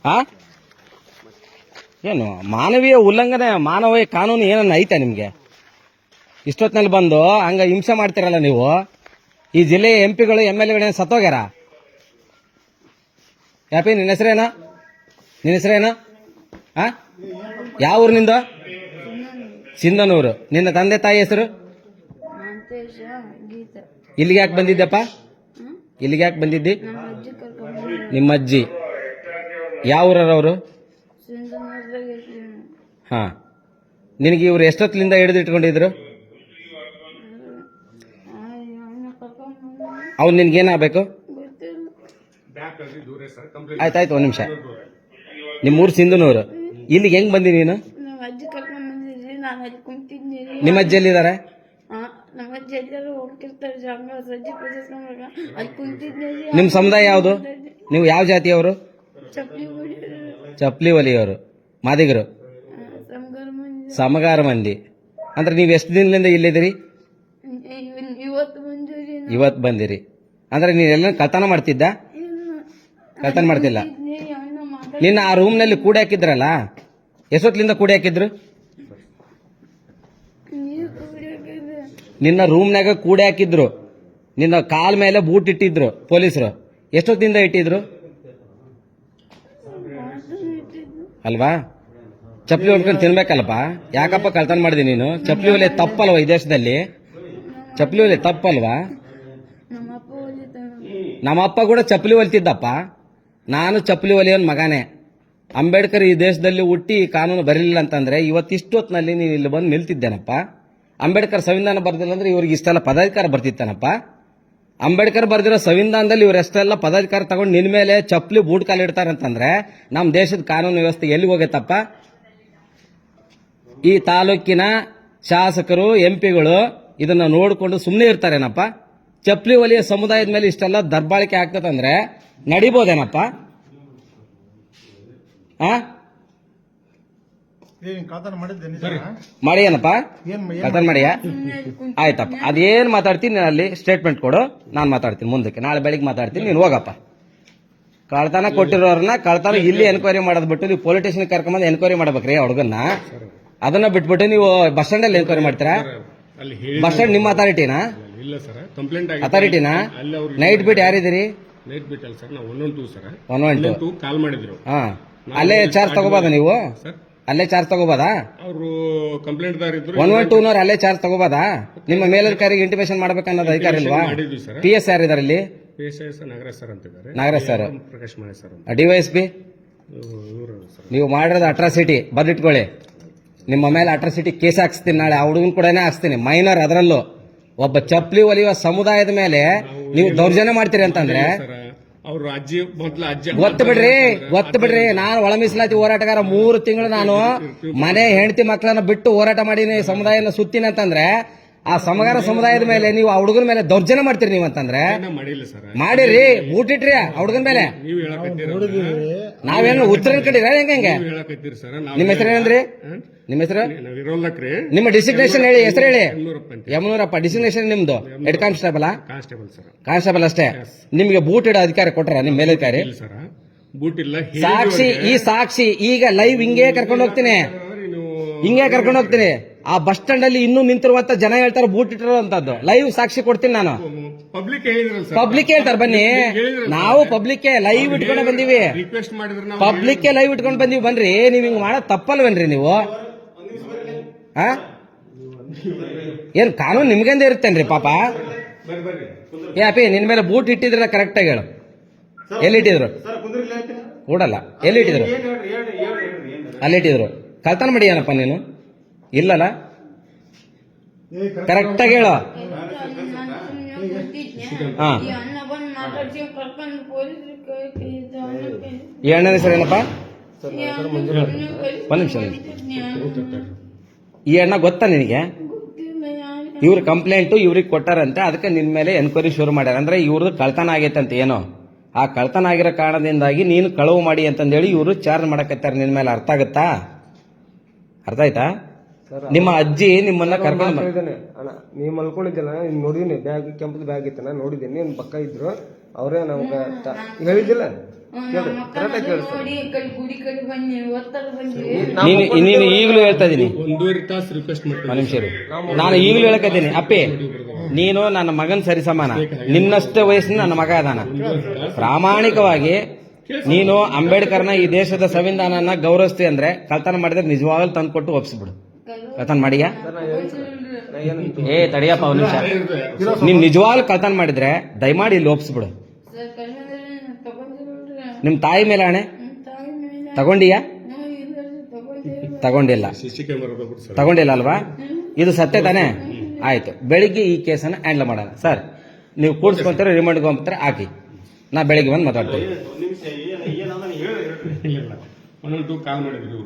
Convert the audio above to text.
ಹಾ ಏನು ಮಾನವೀಯ ಉಲ್ಲಂಘನೆ, ಮಾನವೀಯ ಕಾನೂನು ಏನನ್ನ ಐತೆ ನಿಮ್ಗೆ? ಇಷ್ಟೊತ್ತಿನಲ್ಲಿ ಬಂದು ಹಂಗ ಹಿಂಸೆ ಮಾಡ್ತಿರಲ್ಲ ನೀವು. ಈ ಜಿಲ್ಲೆಯ MP ಗಳು MLA ಸತ್ತೋಗ್ಯಾರ. ಯಾಪಿ ನಿನ್ನ ಹೆಸರೇನ? ಹಾ ಯಾವ ಊರಿನಿಂದ? ಸಿಂಧನೂರು. ನಿನ್ನ ತಂದೆ ತಾಯಿ ಹೆಸರು? ಇಲ್ಲಿಗೆ ಯಾಕೆ ಬಂದಿದ್ದಪ್ಪ? ಇಲ್ಲಿಗೆ ಯಾಕೆ ಬಂದಿದ್ದಿ? ನಿಮ್ಮ ಅಜ್ಜಿ ಯಾವ ಊರವರು? ಹಾ ನಿನಗೆ ಇವ್ರು ಎಷ್ಟೊತ್ತಿನಿಂದ ಹಿಡಿದಿಟ್ಕೊಂಡಿದ್ರು? ಅವ್ನು ನಿನ್ಗೇನಾಗಬೇಕು? ಆಯ್ತಾಯ್ತು, ಒಂದ್ ನಿಮಿಷ. ನಿಮ್ಮೂರು ಸಿಂಧನೂರು. ಇಲ್ಲಿಗೆ ಹೆಂಗ್ ಬಂದಿ ನೀನು? ನಿಮ್ಮ ಅಜ್ಜಿ ಎಲ್ಲಿದ್ದಾರೆ? ನಿಮ್ ಸಮುದಾಯ ಯಾವುದು? ನೀವು ಯಾವ ಜಾತಿಯವರು? ಚಪ್ಲಿ ಒಲಿಯವರು, ಮಾದಿಗರು, ಸಮಗಾರ ಮಂದಿ. ಅಂದ್ರೆ ನೀವು ಎಷ್ಟು ದಿನದಿಂದ ಇಲ್ಲಿದ್ದೀರಿ? ಇವತ್ತು ಬಂದಿರಿ. ಅಂದ್ರೆ ನೀನೆಲ್ಲ ಕಳ್ತನ ಮಾಡ್ತಿದ್ದ? ಕಳ್ತನ ಮಾಡ್ತಿಲ್ಲ. ನಿನ್ನ ಆ ರೂಮ್ನಲ್ಲಿ ಕೂಡಿ ಹಾಕಿದ್ರಲ್ಲ, ಎಷ್ಟೊತ್ತಿನಿಂದ ಕೂಡಿ ಹಾಕಿದ್ರು? ನಿನ್ನ ರೂಮ್ನಾಗ ಕೂಡಿ ಹಾಕಿದ್ರು. ನಿನ್ನ ಕಾಲ್ ಮೇಲೆ ಬೂಟ್ ಇಟ್ಟಿದ್ರು ಪೊಲೀಸರು. ಎಷ್ಟೊತ್ತಿನಿಂದ ಇಟ್ಟಿದ್ರು ಅಲ್ವಾ? ಚಪ್ಪಲಿ ಹೊಡ್ಕೊಂಡು ತಿನ್ಬೇಕಲ್ಲಪ್ಪ. ಯಾಕಪ್ಪ ಕಳ್ತನ ಮಾಡಿದಿ ನೀನು? ಚಪ್ಪಲಿ ಒಲೆ ತಪ್ಪಲ್ವಾ ಈ ದೇಶದಲ್ಲಿ? ಚಪ್ಪಲಿ ಒಲೆ ತಪ್ಪಲ್ವಾ? ನಮ್ಮಪ್ಪ ಕೂಡ ಚಪ್ಪಲಿ ಹೊಲಿತಿದ್ದಪ್ಪ. ನಾನು ಚಪ್ಪಲಿ ಒಲೆಯವನ್ ಮಗನೇ. ಅಂಬೇಡ್ಕರ್ ಈ ದೇಶದಲ್ಲಿ ಹುಟ್ಟಿ ಕಾನೂನು ಬರಲಿಲ್ಲ ಅಂತಂದ್ರೆ ಇವತ್ತಿಷ್ಟೊತ್ತಿನಲ್ಲಿ ನೀನು ಇಲ್ಲಿ ಬಂದು ನಿಲ್ತಿದ್ದೇನಪ್ಪ. ಅಂಬೇಡ್ಕರ್ ಸಂವಿಧಾನ ಬರ್ದಿಲ್ಲ ಅಂದ್ರೆ ಇವ್ರಿಗೆ ಇಷ್ಟೆಲ್ಲ ಪದಾಧಿಕಾರ ಬರ್ತಿತ್ತಾನಪ್ಪ. ಅಂಬೇಡ್ಕರ್ ಬರ್ದಿರೋ ಸಂವಿಧಾನದಲ್ಲಿ ಇವರೆಷ್ಟೆಲ್ಲ ಪದಾಧಿಕಾರ ತಗೊಂಡು ನಿನ್ ಮೇಲೆ ಚಪ್ಪಲಿ ಬೂಟ್ ಕಾಲಿಡ್ತಾರಂತಂದ್ರೆ ನಮ್ಮ ದೇಶದ ಕಾನೂನು ವ್ಯವಸ್ಥೆ ಎಲ್ಲಿ ಹೋಗತ್ತಪ್ಪ? ಈ ತಾಲೂಕಿನ ಶಾಸಕರು MP ಗಳು ಇದನ್ನ ನೋಡಿಕೊಂಡು ಸುಮ್ಮನೆ ಇರ್ತಾರೇನಪ್ಪ? ಚಪ್ಪಲಿ ಒಲಿಯ ಸಮುದಾಯದ ಮೇಲೆ ಇಷ್ಟೆಲ್ಲ ದರ್ಬಾಳಿಕೆ ಆಗ್ತದಂದ್ರೆ ನಡಿಬೋದೇನಪ್ಪ? ಮಾಡಿಯೇನಪ್ಪ? ಕಳ್ತನ ಮಾಡಿಯಾ? ಆಯ್ತಪ್ಪ, ಅದೇನ್ ಮಾತಾಡ್ತೀನಿ ಅಲ್ಲಿ ಸ್ಟೇಟ್ಮೆಂಟ್ ಕೊಡು, ನಾನು ಮಾತಾಡ್ತೀನಿ ಮುಂದಕ್ಕೆ. ನಾಳೆ ಬೆಳಿಗ್ಗೆ ಮಾತಾಡ್ತೀನಿ, ನೀನು ಹೋಗಪ್ಪ. ಕಳ್ತನ ಕೊಟ್ಟಿರೋರನ್ನ ಕಳ್ತನ ಇಲ್ಲಿ ಎನ್ಕ್ವೈರಿ ಮಾಡೋದ್ ಬಿಟ್ಟು ನೀವು ಪೊಲೀಸ್ ಸ್ಟೇಷನ್ ಕರ್ಕೊಂಬಂದು ಎನ್ಕ್ವೈರಿ ಮಾಡ್ಬೇಕ್ರಿ ಆ ಹುಡುಗನ್ನ. ಅದನ್ನ ಬಿಟ್ಬಿಟ್ಟು ನೀವು ಬಸ್ ಸ್ಟ್ಯಾಂಡ್ ಅಲ್ಲಿ ಎನ್ಕ್ವೈರಿ ಮಾಡ್ತೀರಾ? ಬಸ್ ಸ್ಟ್ಯಾಂಡ್ ನಿಮ್ಮ ಅಥಾರಿಟಿನಾ? ಅಥಾರಿಟಿನಾ? ನೈಟ್ ಬಿಟ್ ಯಾರಿದ್ದೀರಿ? ನೈಟ್ ಬಿಟ್ ಅಲ್ಲ ಸರ್, ನಾವು 112 ಸರ್. 112 ಕಾಲ್ ಮಾಡಿದ್ರು. ಹಾ, ಅಲ್ಲೇ ಚಾರ್ಜ್ ತಗೋಬೋದಾ ನೀವು? ಅಲ್ಲೇ ಚಾರ್ಜ್ ತಗೋಬೋದಾ? ಅವರು ಕಂಪ್ಲೇಂಟ್ ದಾರ ಇದ್ರು. 112 ಅಲ್ಲೇ ಚಾರ್ಜ್ ತಗೋಬೋದಾ? ನಿಮ್ಮ ಮೇಲಧಿಕಾರಿಗೆ ಇಂಟಿಮೇಷನ್ ಮಾಡ್ಬೇಕನ್ನೋದು ಅಧಿಕಾರ ಇಲ್ವಾ? PS ಯಾರಿದ್ದಾರೆ ಇಲ್ಲಿ? PS ನಾಗರಾಜ್ ಸರ್ ಅಂತಿದ್ದಾರೆ. ನಾಗರಾಜ್ ಸರ್, ಪ್ರಕಾಶ್ ಮಳೆ ಸರ್, DYSP. ನೀವು ಮಾಡಿರೋದು ಅಟ್ರಾಸಿಟಿ ಬದಿಟ್ಕೊಳ್ಳಿ. ನಿಮ್ಮ ಮೇಲೆ ಅಟ್ರಾಸಿಟಿ ಕೇಸ್ ಹಾಕ್ಸ್ತೀನಿ ನಾಳೆ. ಆ ಹುಡುಗನ್ ಕೂಡ ಹಾಕ್ಸ್ತೀನಿ, ಮೈನರ್. ಅದರಲ್ಲೂ ಒಬ್ಬ ಚಪ್ಪಲಿ ಒಲಿಯುವ ಸಮುದಾಯದ ಮೇಲೆ ನೀವು ದೌರ್ಜನ್ಯ ಮಾಡ್ತೀರಿ ಅಂತಂದ್ರೆ ಅವ್ರ ಅಜ್ಜಿ ಗೊತ್ತು ಬಿಡ್ರಿ. ನಾನು ಒಳ ಮೀಸಲಾತಿ ಹೋರಾಟಗಾರ. 3 ತಿಂಗಳು ನಾನು ಮನೆ ಹೆಂಡತಿ ಮಕ್ಕಳನ್ನ ಬಿಟ್ಟು ಹೋರಾಟ ಮಾಡೀನಿ, ಸಮುದಾಯನ ಸುತ್ತೀನಿ ಅಂತಂದ್ರೆ ಆ ಸಮಗಾರ ಸಮುದಾಯದ ಮೇಲೆ ನೀವು ಆ ಹುಡುಗನ ಮೇಲೆ ದೌರ್ಜನ್ಯ ಮಾಡ್ತೀರಿ ನೀವು ಅಂತಂದ್ರೆ ಮಾಡಿರಿ. ಬೂಟಿಟ್ರಿ ಆ ಹುಡುಗನ ಮೇಲೆ. ನಾವೇನು ಉತ್ತರ ಕಡಿರ ಹೆಂಗೆ? ನಿಮ್ಮ ಹೆಸರು ಏನಂದ್ರಿ? ನಿಮ್ಮ ಹೆಸರು? ನಿಮ್ಮ ಡಿಸಿಗ್ನೇಷನ್ ಹೇಳಿ, ಹೆಸರು ಹೇಳಿ. ಯಮನೂರಪ್ಪ. ಡಿಸಿಗ್ನೇಷನ್ ನಿಮ್ದು ಹೆಡ್ ಕಾನ್ಸ್ಟೇಬಲ್? ಕಾನ್ಸ್ಟೇಬಲ್ ಅಷ್ಟೇ. ನಿಮ್ಗೆ ಬೂಟ್ ಇಡೋ ಅಧಿಕಾರ ಕೊಟ್ರ ನಿಮ್ಮ ಮೇಲಧಿಕಾರಿ? ಸಾಕ್ಷಿ, ಈ ಸಾಕ್ಷಿ ಈಗ ಲೈವ್ ಹಿಂಗೆ ಕರ್ಕೊಂಡು ಹೋಗ್ತೀನಿ. ಆ ಬಸ್ ಸ್ಟ್ಯಾಂಡ್ ಅಲ್ಲಿ ಇನ್ನೂ ನಿಂತಿರುವಂತ ಜನ ಹೇಳ್ತಾರೆ ಬೂಟ್ ಇಟ್ಟಿರೋ ಅಂತದ್ದು. ಲೈವ್ ಸಾಕ್ಷಿ ಕೊಡ್ತೀನಿ ನಾನು. ಪಬ್ಲಿಕ್ ಹೇಳ್ತಾರೆ ಬನ್ನಿ. ನಾವು ಪಬ್ಲಿಕ್ ಲೈವ್ ಇಟ್ಕೊಂಡು ಬಂದೀವಿ. ಪಬ್ಲಿಕ್ ಲೈವ್ ಇಟ್ಕೊಂಡು ಬಂದೀವಿ ಬನ್ರಿ. ನೀವ್ ಹಿಂಗ್ ಮಾಡೋದ್ ತಪ್ಪಲ್ವೇನ್ರಿ ನೀವು? ಏನ್ ಕಾನೂನು ನಿಮ್ಗಂದ ಇರುತ್ತೇನ್ರಿ ಪಾಪ? ಯಾಪಿ ನಿನ್ ಮೇಲೆ ಬೂಟ್ ಇಟ್ಟಿದ್ರಲ್ಲ ಕರೆಕ್ಟ್ ಆಗಿ ಹೇಳು. ಎಲ್ಲಿಟ್ಟಿದ್ರು? ಕೂಡಲ್ಲ. ಎಲ್ಲಿಟ್ಟಿದ್ರು? ಅಲ್ಲಿಟ್ಟಿದ್ರು. ಕಳ್ತನ ಮಾಡಿ ಏನಪ್ಪ ನೀನು? ಇಲ್ಲಲ್ಲ, ಕರೆಕ್ಟ್ ಆಗಿ ಹೇಳು. ಹಾ, ಈ ಅಣ್ಣನ ಹೆಸರು ಏನಪ್ಪ? ಒಂದ್ ನಿಮಿಷ. ಈ ಅಣ್ಣ ಗೊತ್ತಾ ನಿನಗೆ? ಇವ್ರ ಕಂಪ್ಲೇಂಟ್ ಇವ್ರಿಗೆ ಕೊಟ್ಟಾರಂತೆ, ಅದಕ್ಕೆ ನಿನ್ ಮೇಲೆ ಎನ್ಕ್ವೈರಿ ಶುರು ಮಾಡ್ಯಾರ. ಅಂದ್ರೆ ಇವ್ರದ್ದು ಕಳ್ತನ ಆಗೈತಂತ ಏನೋ. ಆ ಕಳ್ತನ ಆಗಿರೋ ಕಾರಣದಿಂದಾಗಿ ನೀನು ಕಳವು ಮಾಡಿ ಅಂತಂದೇಳಿ ಇವರು ಚಾರ್ಜ್ ಮಾಡಕತ್ತಾರ ನಿನ್ ಮೇಲೆ. ಅರ್ಥ ಆಗುತ್ತಾ? ಅರ್ಥ ಆಯ್ತಾ? ನಿಮ್ಮ ಅಜ್ಜಿ ನಿಮ್ಮನ್ನ ಕರ್ಕೊಂಡು ನೀವು ಮಲ್ಕೊಂಡಿದ್ದಲ್ಲ, ನೋಡಿದೀನಿ. ಬ್ಯಾಗ್, ಕೆಂಪದ ಬ್ಯಾಗ್ ಇತ್ತನ, ನೋಡಿದ್ದೀನಿ. ನಿನ್ ಪಕ್ಕ ಇದ್ರು. ಅವ್ರೇ ನಮ್ಗೆ ಹೇಳಿದ್ದಿಲ್ಲ ಕರೆಕ್ಟಾಗಿ ಕೇಳಿಸ್ತಾರೆ. ನೋಡಿ ಈ ಕಡೆ ಗುಡಿ ಕಡೆ ಬನ್ನಿ ಒತ್ತಲು ಬಂದ್ವಿ ನೀನು ಈಗಲೂ ಹೇಳ್ತಾ ಇದೀನಿ, 1.5 ತಾಸು ರಿಕ್ವೆಸ್ಟ್ ಮಾಡ್ತೀನಿ. ಮನುಷ್ಯರು ನಾನು ಈಗಲೂ ಹೇಳಕತ್ತೀನಿ, ಅಪ್ಪಿ ನೀನು ನನ್ನ ಮಗನ್ ಸರಿ ಸಮಾನ, ನಿನ್ನಷ್ಟೇ ವಯಸ್ಸಿನ ನನ್ನ ಮಗ ಅದಾನ. ಪ್ರಾಮಾಣಿಕವಾಗಿ ನೀನು ಅಂಬೇಡ್ಕರ್ನ ಈ ದೇಶದ ಸಂವಿಧಾನನ ಗೌರವಿಸ್ತಿ ಅಂದ್ರೆ ಕಳ್ತನ ಮಾಡಿದ್ರೆ ನಿಜವಾಗ್ಲೂ ತಂದು ಕೊಟ್ಟು ಒಪ್ಸ್ಬಿಡು. ಕಳ್ತನ ಮಾಡಿಯಾ? ಏ ತಡಿಯಪ್ಪ ಒಂದು ನಿಮಿಷ. ನೀನ್ ನಿಜವಾಗ್ಲೂ ಕಳ್ತನ ಮಾಡಿದ್ರೆ ದಯಮಾಡಿ ಇಲ್ಲಿ ಒಪ್ಸ್ಬಿಡು. ಸರ್ ಕಲ್ಯಾಣ ತಗೊಂಡಿರೋಲ್ರಿ ನಿಮ್ ತಾಯಿ ಮೇಲೆ ಹಣೆ ತಾಯಿ ಮೇಲೆ ತಗೊಂಡಿಯಾ? ನಾವು ಇಲ್ಲರಿ ತಗೊಂಡಿರೋ ತಗೊಂಡಿಲ್ಲ. CC ಕ್ಯಾಮೆರಾ ಬಿಟ್ಟು ಸರ್. ತಗೊಂಡಿಲ್ಲ ಅಲ್ವಾ? ಇದು ಸತ್ಯ ತಾನೆ? ಆಯ್ತು, ಬೆಳಿಗ್ಗೆ ಈ ಕೇಸನ್ನ ಹ್ಯಾಂಡಲ್ ಮಾಡೋಣ. ಸರ್ ನೀವು ಕೂಡ್ಸ್ಕೊಂತಾರೆ, ರಿಮಾಂಡ್ಗೆ ಹೋಗ್ತಾರೆ, ಹಾಕಿ. ನಾ ಬೆಳಿಗ್ಗೆ ಬಂದು ಮಾತಾಡ್ತೀನಿ. ಇಲ್ಲ, 1 2 ಕಾಲ್ ಮಾಡಿದ್ರಿ ಇವ್ರಿಗೆ.